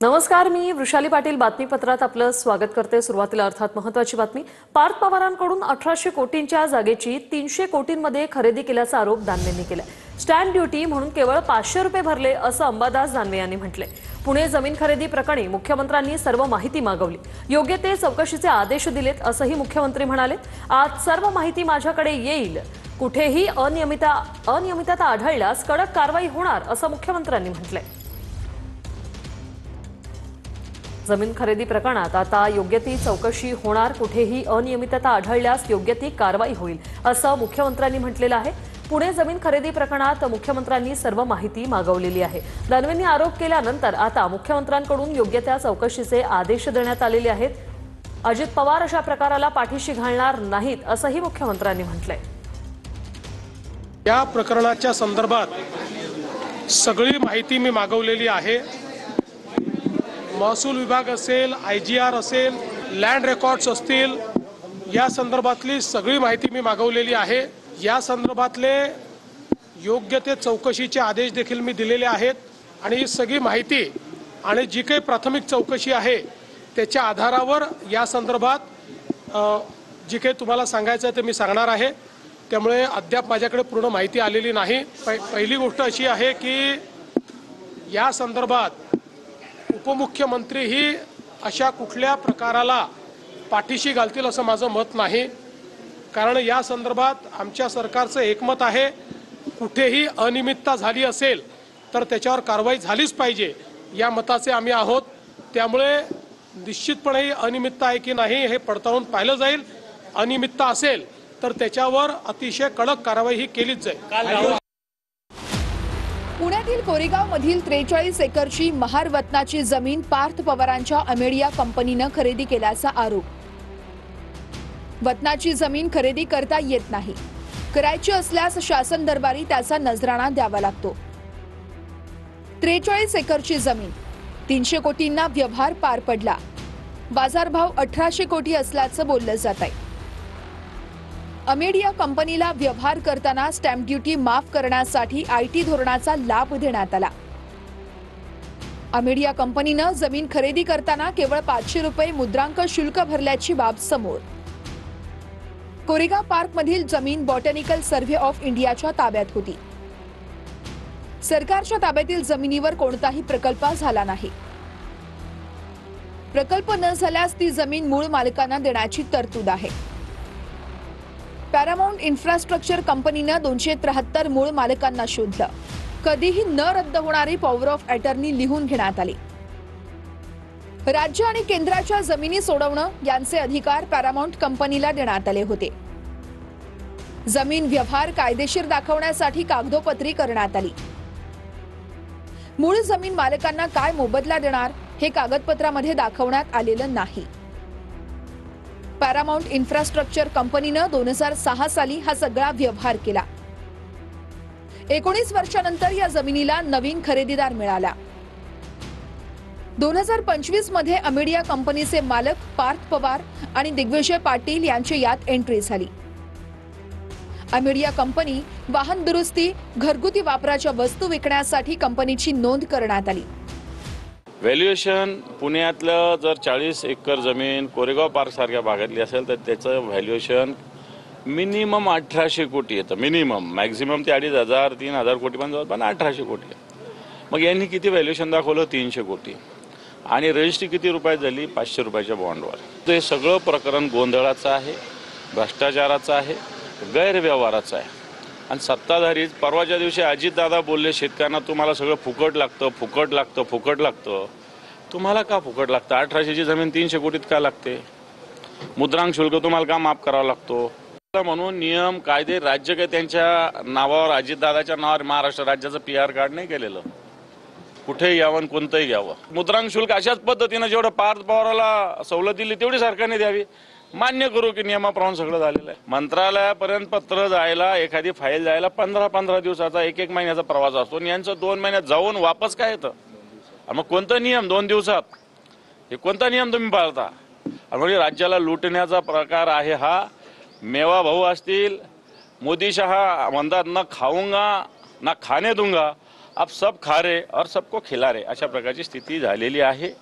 नमस्कार, मी वृषाली पाटील बातमीपत्रात आपलं स्वागत करते। सुरुवातीला अर्थात महत्त्वाची बातमी। पार्थ पवारांकडून 1800 कोटींच्या जागेची 300 कोटींमध्ये खरेदी केल्याचा आरोप दानवेंनी केलाय। स्टॅम्प ड्युटी म्हणून केवळ 500 रुपये भरले असं अंबादास दानवे यांनी म्हटले। पुणे जमीन खरेदी प्रकरणी मुख्यमंत्र्यांनी सर्व माहिती मागवली, योग्य ते चौकशीचे आदेश दिलेत असंही मुख्यमंत्री म्हणाले। आज सर्व माहिती माझ्याकडे येईल, कुठेही अनियमितता आढळल्यास कडक कारवाई होणार असं मुख्यमंत्र्यांनी म्हटलंय। जमीन खरेदी प्रकरणात आता योग्य ती चौकशी होणार, कुठेही अनियमितता आढळल्यास योग्य ती कारवाई होईल असं मुख्यमंत्र्यांनी म्हटलेलं आहे। पुणे जमीन खरेदी प्रकरणात मुख्यमंत्र्यांनी सर्व माहिती मागवलेली आहे। दानवेंनी आरोप केल्यानंतर आता मुख्यमंत्र्यांकडून योग्य त्या चौकशीचे आदेश देण्यात आलेले आहेत। अजित पवार अशा प्रकाराला पाठीशी घालणार नाहीत असंही मुख्यमंत्र्यांनी म्हटलंय। या प्रकरणाच्या संदर्भात सगळी माहिती मी मागवलेली आहे। महसूल विभाग असेल, IGR असेल, लँड रेकॉर्ड्स असतील, या संदर्भातली सगळी माहिती मी मागवलेली आहे। या संदर्भातले योग्य ते चौकशीचे आदेश देखील मी दिलेले आहेत आणि ही सगळी माहिती आणि जी काही प्राथमिक चौकशी आहे त्याच्या आधारावर या संदर्भात जी काही तुम्हाला सांगायचं आहे ते मी सांगणार आहे। त्यामुळे अद्याप माझ्याकडे पूर्ण माहिती आलेली नाही। पहिली गोष्ट अशी आहे की या संदर्भात उपमुख्यमंत्री ही अशा कुठल्या प्रकाराला पाठीशी घालतील असं माझं मत नाही, कारण या संदर्भात आमच्या सरकारचं एकमत आहे, कुठेही अनियमितता झाली असेल तर त्याच्यावर कारवाई झालीच पाहिजे या मताचे आम्ही आहोत। त्यामुळे निश्चितपणे अनियमितता आहे की नाही हे पडताळून पाहिलं जाईल। अनियमितता असेल तर त्याच्यावर अतिशय कडक कारवाई ही केलीच जाईल। पुण्यातील कोरेगावमधील 43 एकरची महारवतनाची जमीन पार्थ पवारांच्या अमेडिया कंपनीनं खरेदी केल्याचा आरोप। वतनाची जमीन खरेदी करता येत नाही, करायची असल्यास शासन दरबारी त्याचा नजराणा द्यावा लागतो। 43 एकरची जमीन 300 कोटींना व्यवहार पार पडला, बाजारभाव 1800 कोटी असल्याचं बोललं जात आहे। अमेडिया कंपनीला व्यवहार करताना स्टॅम्प ड्युटी माफ करण्यासाठी IT धोरणाचा लाभ देण्यात आला। अमेडिया कंपनीनं जमीन खरेदी करताना केवळ 500 रुपये मुद्रांक शुल्क भरल्याची बाब समोर। कोरेगाव पार्कमधील जमीन बॉटॅनिकल सर्व्हे ऑफ इंडियाच्या ताब्यात होती। सरकारच्या ताब्यातील जमिनीवर कोणताही प्रकल्प झाला नाही। प्रकल्प न झाल्यास ती जमीन मूळ मालकांना देण्याची तरतूद आहे। पॅरामाउंट इन्फ्रास्ट्रक्चर कंपनीनं 273 मूळ मालकांना शोधलं, कधीही न रद्द होणारी पॉवर ऑफ अटर्नी लिहून घेण्यात आली। राज्य आणि केंद्राच्या जमिनी सोडवणं यांचे अधिकार पॅरामाउंट कंपनीला देण्यात आले होते। जमीन व्यवहार कायदेशीर दाखवण्यासाठी कागदोपत्री करण्यात आली। मूळ जमीन मालकांना काय मोबदला देणार हे कागदपत्रामध्ये दाखवण्यात आलेलं नाही। पॅरामाउंट इन्फ्रास्ट्रक्चर कंपनीनं 2006 साली हा सगळा व्यवहार केला। 19 वर्षांनंतर या जमिनीला नवीन खरेदीदार मिळाला। 2025 मध्ये अमेडिया कंपनीचे मालक पार्थ पवार आणि दिग्विजय पाटील यांची यात एंट्री झाली। अमेडिया कंपनी वाहन दुरुस्ती, घरगुती वापराच्या वस्तू विकण्यासाठी कंपनीची नोंद करण्यात आली। व्हॅल्युएशन पुण्यातलं जर 40 एकर जमीन कोरेगाव पार्क सारख्या भागातली असेल तर त्याचं व्हॅल्युएशन मिनिमम 1800 कोटी येतं। मिनिमम, मॅक्झिमम ते 2500 3000 कोटी पण जवळ, पण 1800 कोटी। मग यांनी किती व्हॅल्युएशन दाखवलं? 300 कोटी। आणि रजिस्ट्री किती रुपयात झाली? 500 रुपयाच्या बॉन्डवर। ते सगळं प्रकरण गोंधळाचं आहे, भ्रष्टाचाराचं आहे, गैरव्यवहाराचं आहे। आणि सत्ताधारी परवाच्या दिवशी अजितदादा बोलले शेतकऱ्यांना तुम्हाला सगळं फुकट लागतं, फुकट लागतं, फुकट लागतं। तुम्हाला का फुकट लागतं? 1800ची जमीन 300 कोटीत का लागते? मुद्रांक शुल्क तुम्हाला का माफ करावा लागतो? म्हणून नियम कायदे राज्य काही त्यांच्या नावावर, अजितदादाच्या नावावर महाराष्ट्र राज्याचं PR कार्ड नाही केलेलं। कुठेही घ्यावं, कोणतंही घ्यावं। मुद्रांक शुल्क अशाच पद्धतीनं जेवढं पार्थ पवाराला सवलत दिली तेवढी सरकारने द्यावी। मान्य करू की नियमाप्रमाणे सगळं झालेलं आहे। मंत्रालयापर्यंत पत्र जायला, एखादी फाईल जायला 15-15 दिवसाचा, 1-1 महिन्याचा प्रवास असतो। यांचं 2 महिन्यात जाऊन वापस काय येतं? मग कोणता नियम 2 दिवसात? हे कोणता नियम तुम्ही पाळता? म्हणजे राज्याला लुटण्याचा प्रकार आहे हा। मेवा भाऊ असतील, मोदी शहा म्हणतात ना खाऊंगा ना खाने दूंगा, अब सब खा रहे और सबको खिला रहे अशा प्रकारची स्थिती झालेली आहे.